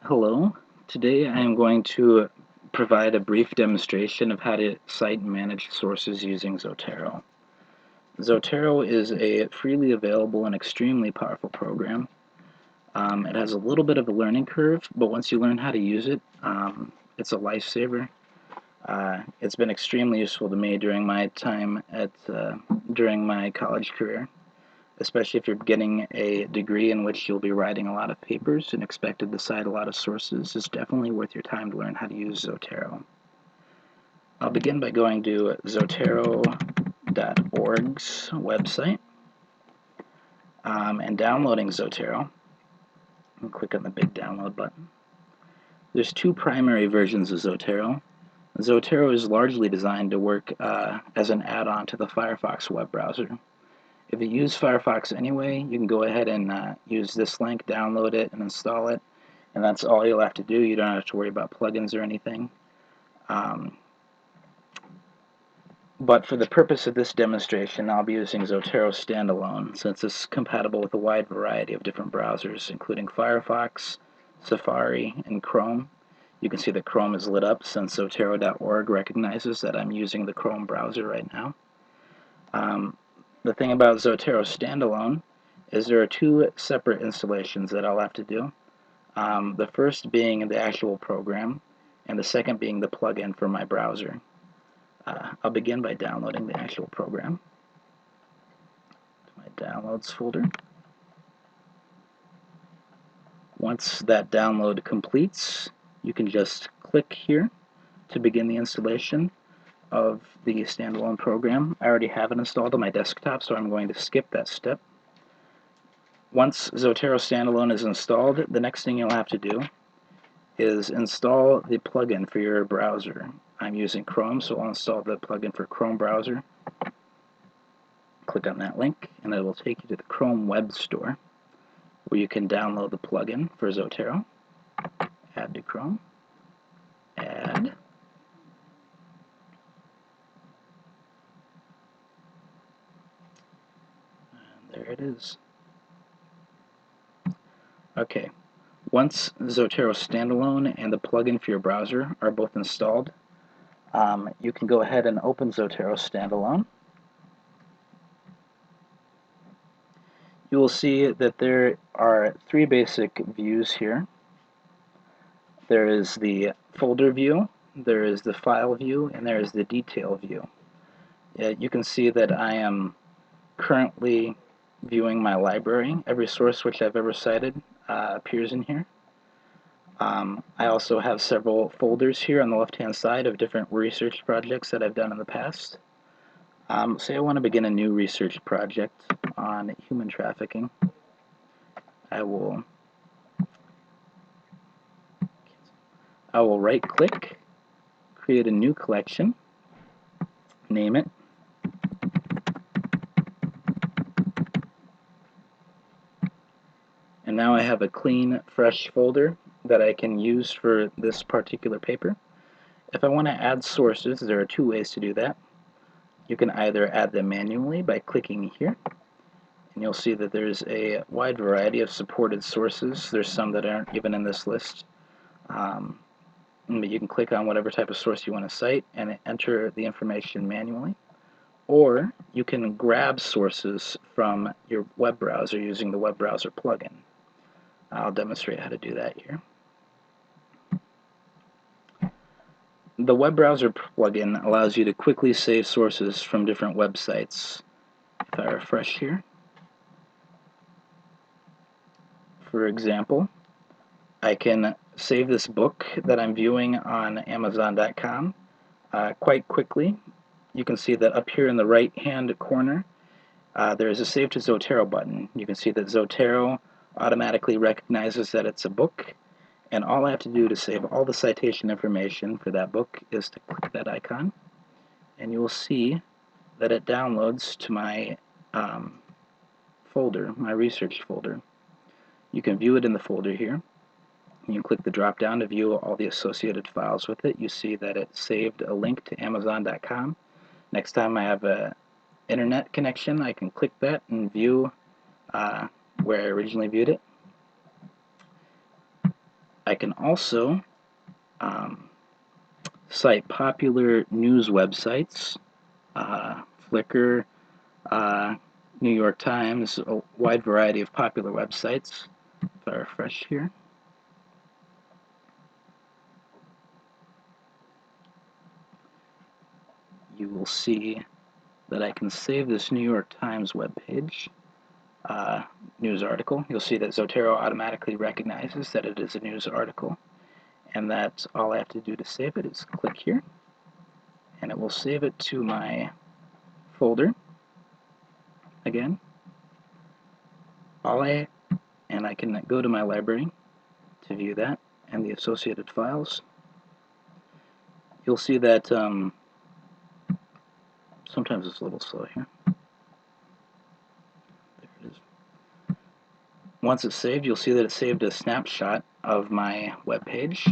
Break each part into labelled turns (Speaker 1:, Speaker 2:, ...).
Speaker 1: Hello. Today I am going to provide a brief demonstration of how to cite and manage sources using Zotero. Zotero is a freely available and extremely powerful program. It has a little bit of a learning curve, but once you learn how to use it, it's a lifesaver. It's been extremely useful to me during my time during my college career, especially if you're getting a degree in which you'll be writing a lot of papers and expected to cite a lot of sources. It's definitely worth your time to learn how to use Zotero. I'll begin by going to Zotero.org's website and downloading Zotero. And click on the big download button. There's two primary versions of Zotero. Zotero is largely designed to work as an add-on to the Firefox web browser. If you use Firefox anyway, you can go ahead and use this link, download it, and install it, and that's all you'll have to do. You don't have to worry about plugins or anything. But for the purpose of this demonstration, I'll be using Zotero standalone, since it's compatible with a wide variety of different browsers, including Firefox, Safari, and Chrome. You can see that Chrome is lit up since Zotero.org recognizes that I'm using the Chrome browser right now. The thing about Zotero standalone is there are two separate installations that I'll have to do. The first being the actual program, and the second being the plugin for my browser. I'll begin by downloading the actual program to my downloads folder. Once that download completes, you can just click here to begin the installation of the standalone program. I already have it installed on my desktop, so I'm going to skip that step. Once Zotero standalone is installed, the next thing you'll have to do is install the plugin for your browser. I'm using Chrome, so I'll install the plugin for Chrome browser. Click on that link, and it will take you to the Chrome web store, where you can download the plugin for Zotero. Add to Chrome. Add. And there it is. Okay. Once Zotero standalone and the plugin for your browser are both installed, you can go ahead and open Zotero standalone. You will see that there are three basic views here. There is the folder view, there is the file view, and there is the detail view. You can see that I am currently viewing my library. Every source which I've ever cited appears in here. I also have several folders here on the left-hand side of different research projects that I've done in the past. Say I want to begin a new research project on human trafficking. I will right-click, create a new collection, name it, and now I have a clean, fresh folder that I can use for this particular paper. If I want to add sources, there are two ways to do that. You can either add them manually by clicking here, and you'll see that there's a wide variety of supported sources. There's some that aren't even in this list. But you can click on whatever type of source you want to cite and enter the information manually. Or you can grab sources from your web browser using the web browser plugin. I'll demonstrate how to do that here. The web browser plugin allows you to quickly save sources from different websites. If I refresh here, for example, I can save this book that I'm viewing on Amazon.com quite quickly. You can see that up here in the right-hand corner, there is a Save to Zotero button. You can see that Zotero automatically recognizes that it's a book, and all I have to do to save all the citation information for that book is to click that icon, and you will see that it downloads to my folder, my research folder. You can view it in the folder here. You can click the drop down to view all the associated files with it. You see that it saved a link to Amazon.com. Next time I have an internet connection, I can click that and view where I originally viewed it. I can also cite popular news websites, Flickr, New York Times, a wide variety of popular websites. If I refresh here, you will see that I can save this New York Times webpage news article. You'll see that Zotero automatically recognizes that it is a news article, and that all I have to do to save it is click here, and it will save it to my folder. Again, and I can go to my library to view that and the associated files. You'll see that sometimes it's a little slow here. There it is. Once it's saved, you'll see that it saved a snapshot of my web page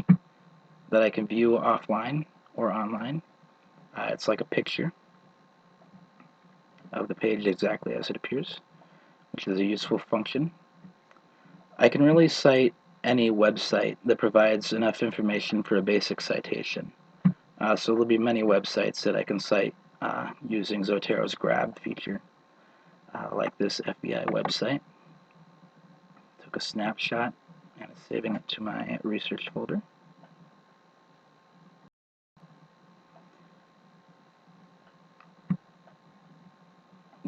Speaker 1: that I can view offline or online. It's like a picture of the page exactly as it appears, which is a useful function. I can really cite any website that provides enough information for a basic citation. So there'll be many websites that I can cite using Zotero's grab feature, like this FBI website. Took a snapshot and it's saving it to my research folder.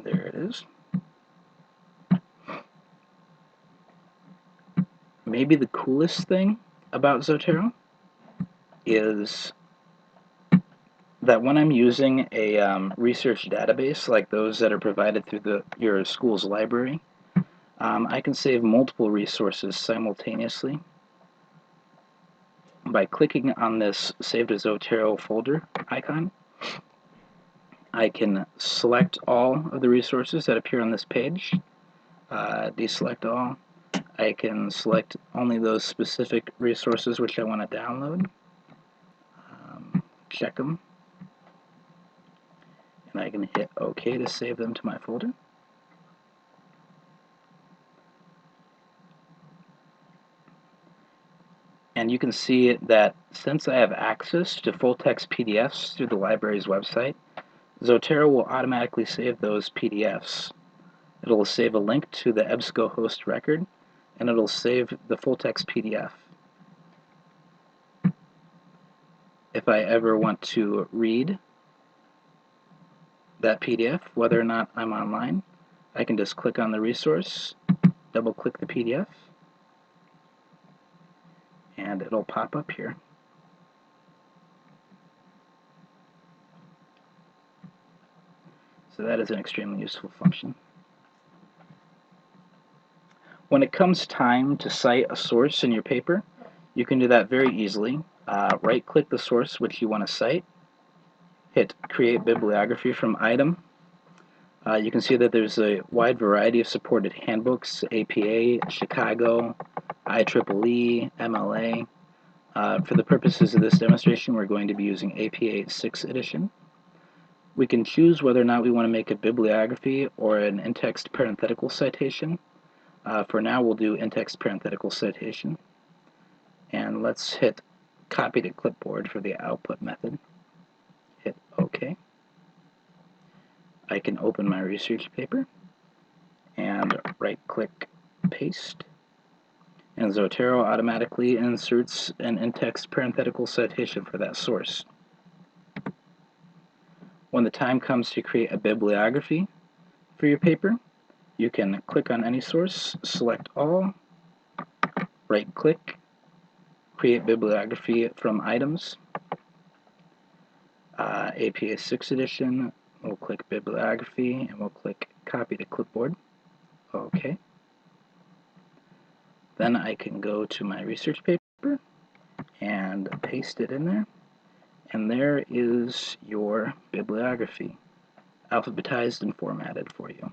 Speaker 1: There it is. Maybe the coolest thing about Zotero is that when I'm using a research database like those that are provided through your school's library, I can save multiple resources simultaneously by clicking on this Save to Zotero folder icon. I can select all of the resources that appear on this page, deselect all. I can select only those specific resources which I want to download, check them, and I can hit OK to save them to my folder. And you can see that since I have access to full-text PDFs through the library's website, Zotero will automatically save those PDFs. It'll save a link to the EBSCOhost record, and it'll save the full-text PDF. If I ever want to read that PDF, whether or not I'm online, I can just click on the resource, double-click the PDF, and it'll pop up here. So that is an extremely useful function. When it comes time to cite a source in your paper, you can do that very easily. Right-click the source which you want to cite, hit Create Bibliography from Item. You can see that there's a wide variety of supported handbooks, APA, Chicago, IEEE, MLA. For the purposes of this demonstration, we're going to be using APA 6th edition. We can choose whether or not we want to make a bibliography or an in-text parenthetical citation. For now, we'll do in-text parenthetical citation. And let's hit Copy to Clipboard for the output method. Hit OK. I can open my research paper and right-click Paste. And Zotero automatically inserts an in-text parenthetical citation for that source. When the time comes to create a bibliography for your paper, you can click on any source, select all, right-click, create bibliography from items, APA 6th edition, we'll click bibliography, and we'll click copy to clipboard. OK. Then I can go to my research paper and paste it in there. And there is your bibliography, alphabetized and formatted for you.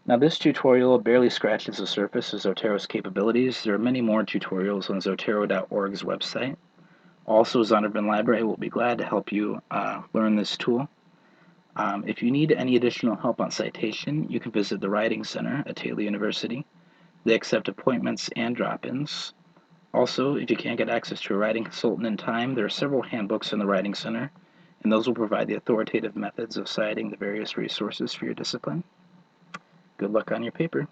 Speaker 1: Now this tutorial barely scratches the surface of Zotero's capabilities. There are many more tutorials on Zotero.org's website. Also, Zondervan Library will be glad to help you learn this tool. If you need any additional help on citation, you can visit the Writing Center at Taylor University. They accept appointments and drop-ins. Also, if you can't get access to a writing consultant in time, there are several handbooks in the Writing Center, and those will provide the authoritative methods of citing the various resources for your discipline. Good luck on your paper.